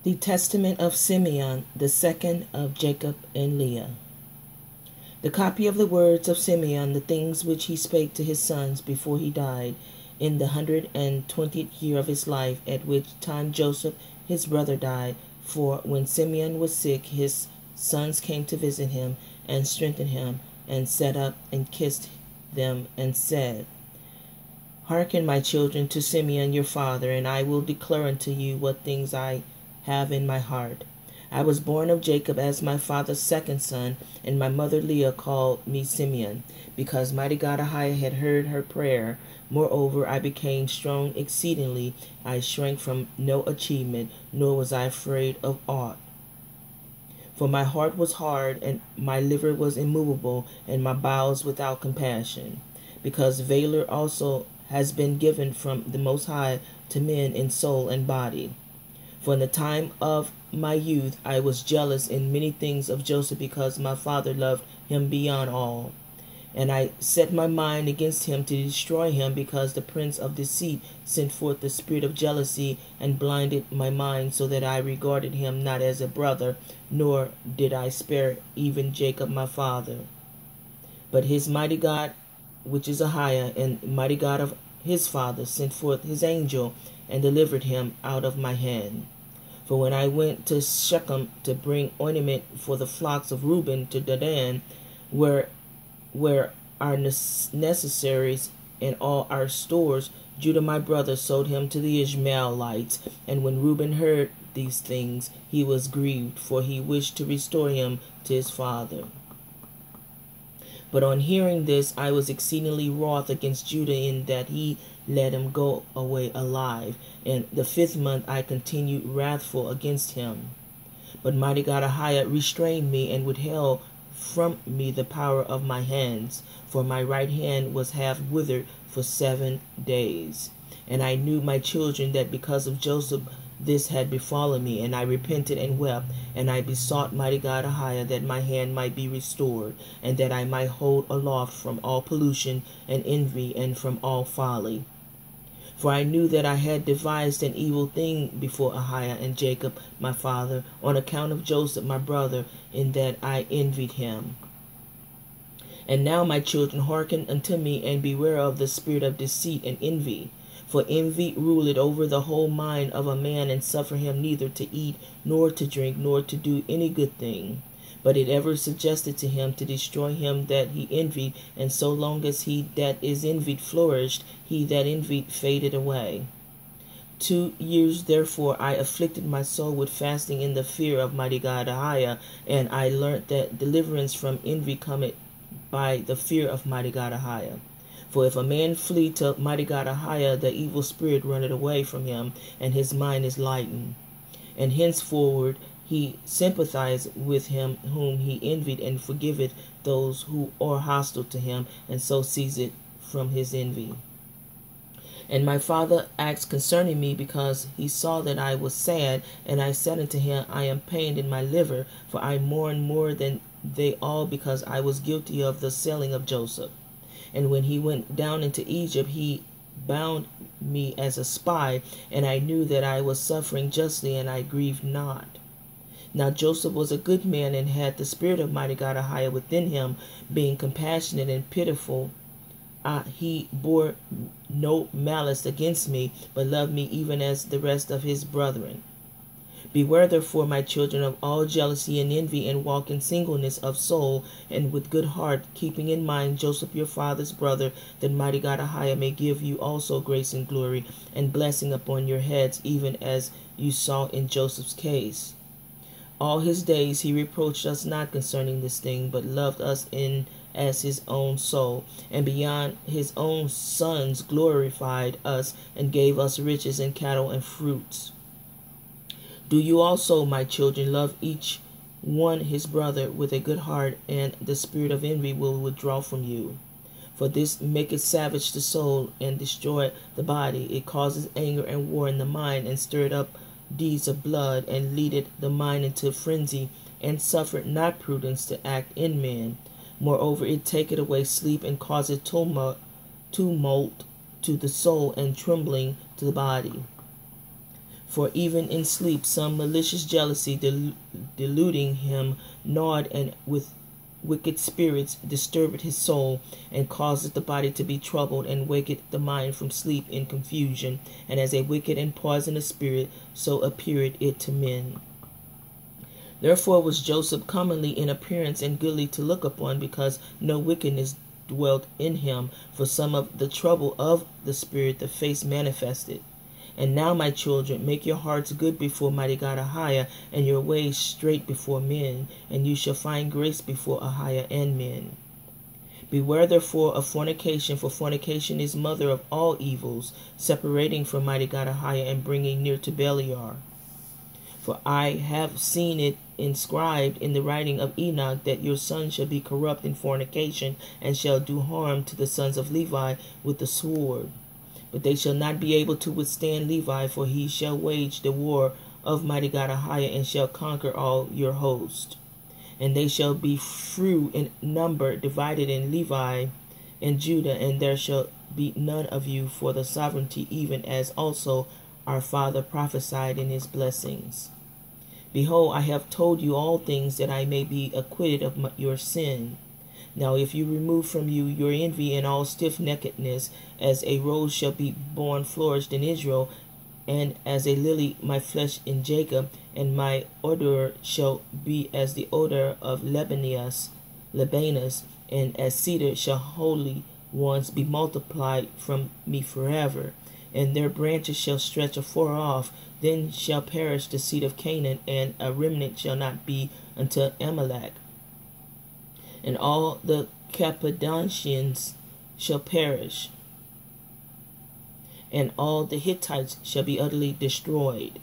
The Testament of Simeon, the second of Jacob and Leah. The copy of the words of Simeon, the things which he spake to his sons before he died, in the 120th year of his life, at which time Joseph his brother died. For when Simeon was sick, his sons came to visit him, and strengthened him, and sat up and kissed them, and said, Hearken, my children, to Simeon your father, and I will declare unto you what things I have in my heart. I was born of Jacob as my father's second son, and my mother Leah called me Simeon, because mighty God Ahiah had heard her prayer. Moreover, I became strong exceedingly. I shrank from no achievement, nor was I afraid of aught. For my heart was hard, and my liver was immovable, and my bowels without compassion. Because valor also has been given from the Most High to men in soul and body. For in the time of my youth I was jealous in many things of Joseph, because my father loved him beyond all. And I set my mind against him to destroy him, because the prince of deceit sent forth the spirit of jealousy, and blinded my mind, so that I regarded him not as a brother, nor did I spare even Jacob my father. But his mighty God, which is Ahiah, and mighty God of his father, sent forth his angel, and delivered him out of my hand. For when I went to Shechem to bring ointment for the flocks of Reuben to Dan, where our necessaries and all our stores, Judah my brother sold him to the Ishmaelites. And when Reuben heard these things, he was grieved, for he wished to restore him to his father. But on hearing this, I was exceedingly wroth against Judah, in that he let him go away alive. And the 5th month I continued wrathful against him. But mighty God Ahiah restrained me, and withheld from me the power of my hands, for my right hand was half withered for 7 days. And I knew, my children, that because of Joseph this had befallen me, and I repented and wept, and I besought mighty God Ahiah that my hand might be restored, and that I might hold aloft from all pollution and envy, and from all folly. For I knew that I had devised an evil thing before Ahiah and Jacob my father, on account of Joseph my brother, in that I envied him. And now, my children, hearken unto me, and beware of the spirit of deceit and envy. For envy ruleth over the whole mind of a man, and suffer him neither to eat, nor to drink, nor to do any good thing. But it ever suggested to him to destroy him that he envied, and so long as he that is envied flourished, he that envied faded away. 2 years therefore I afflicted my soul with fasting in the fear of mighty God Ahiah, and I learnt that deliverance from envy cometh by the fear of mighty God Ahiah. For if a man flee to mighty God Ahiah, the evil spirit runneth away from him, and his mind is lightened. And henceforward he sympathizeth with him whom he envied, and forgiveth those who are hostile to him, and so ceaseth from his envy. And my father asked concerning me, because he saw that I was sad, and I said unto him, I am pained in my liver, for I mourn more than they all, because I was guilty of the selling of Joseph. And when he went down into Egypt, he bound me as a spy, and I knew that I was suffering justly, and I grieved not. Now Joseph was a good man, and had the spirit of mighty God Ahiah within him, being compassionate and pitiful. He bore no malice against me, but loved me even as the rest of his brethren. Beware therefore, my children, of all jealousy and envy, and walk in singleness of soul, and with good heart, keeping in mind Joseph your father's brother, that mighty God Ahiah may give you also grace and glory, and blessing upon your heads, even as you saw in Joseph's case. All his days he reproached us not concerning this thing, but loved us in as his own soul, and beyond his own sons glorified us, and gave us riches and cattle and fruits. Do you also, my children, love each one his brother with a good heart, and the spirit of envy will withdraw from you. For this maketh savage the soul, and destroy the body. It causes anger and war in the mind, and stirred up deeds of blood, and leadeth the mind into frenzy, and suffered not prudence to act in men. Moreover, it taketh away sleep, and causeth tumult to the soul, and trembling to the body. For even in sleep some malicious jealousy deluding him gnawed, and with wicked spirits disturbed his soul, and causeth the body to be troubled, and waketh the mind from sleep in confusion. And as a wicked and poisonous spirit, so appeared it to men. Therefore was Joseph commonly in appearance and goodly to look upon, because no wickedness dwelt in him. For some of the trouble of the spirit the face manifested. And now, my children, make your hearts good before mighty God Ahiah, and your ways straight before men, and you shall find grace before Ahiah and men. Beware therefore of fornication, for fornication is mother of all evils, separating from mighty God Ahiah, and bringing near to Beliar. For I have seen it inscribed in the writing of Enoch, that your sons shall be corrupt in fornication, and shall do harm to the sons of Levi with the sword. But they shall not be able to withstand Levi, for he shall wage the war of mighty God Ahiah, and shall conquer all your host. And they shall be few in number, divided in Levi and Judah, and there shall be none of you for the sovereignty, even as also our father prophesied in his blessings. Behold, I have told you all things, that I may be acquitted of your sin. Now if you remove from you your envy and all stiff-neckedness, as a rose shall be born flourished in Israel, and as a lily my flesh in Jacob, and my odor shall be as the odor of Lebanus, and as cedar shall holy ones be multiplied from me forever, and their branches shall stretch afar off. Then shall perish the seed of Canaan, and a remnant shall not be unto Amalek. And all the Cappadocians shall perish, and all the Hittites shall be utterly destroyed.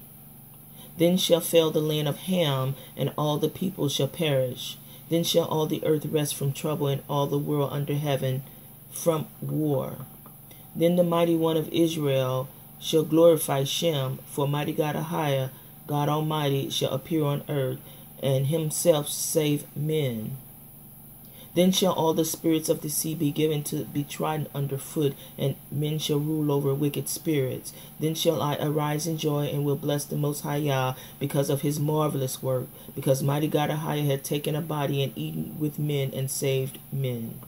Then shall fail the land of Ham, and all the people shall perish. Then shall all the earth rest from trouble, and all the world under heaven from war. Then the mighty one of Israel shall glorify Shem, for mighty God Ahiah, God Almighty, shall appear on earth, and himself save men. Then shall all the spirits of the sea be given to be trodden under foot, and men shall rule over wicked spirits. Then shall I arise in joy, and will bless the Most High Yah, because of his marvelous work, because mighty God Ahiah had taken a body, and eaten with men, and saved men.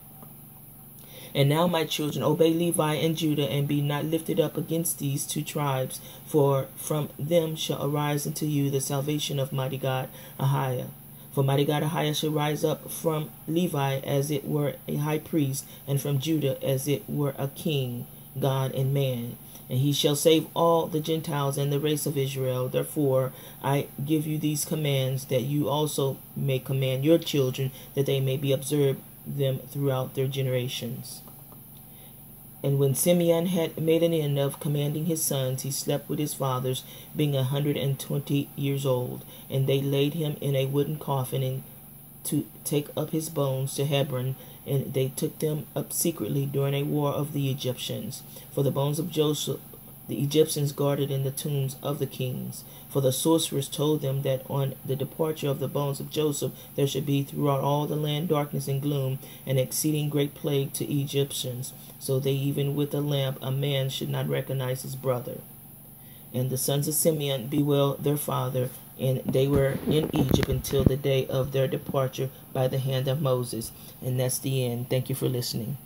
And now, my children, obey Levi and Judah, and be not lifted up against these two tribes, for from them shall arise unto you the salvation of mighty God Ahiah. For mighty God Ahiah shall rise up from Levi as it were a high priest, and from Judah as it were a king, God and man. And he shall save all the Gentiles and the race of Israel. Therefore I give you these commands, that you also may command your children, that they may be observed them throughout their generations. And when Simeon had made an end of commanding his sons, he slept with his fathers, being 120 years old. And they laid him in a wooden coffin, and to take up his bones to Hebron. And they took them up secretly during a war of the Egyptians. For the bones of Joseph the Egyptians guarded in the tombs of the kings. For the sorcerers told them that on the departure of the bones of Joseph there should be throughout all the land darkness and gloom, and exceeding great plague to Egyptians, so they even with a lamp a man should not recognize his brother. And the sons of Simeon bewailed their father, and they were in Egypt until the day of their departure by the hand of Moses. And that's the end. Thank you for listening.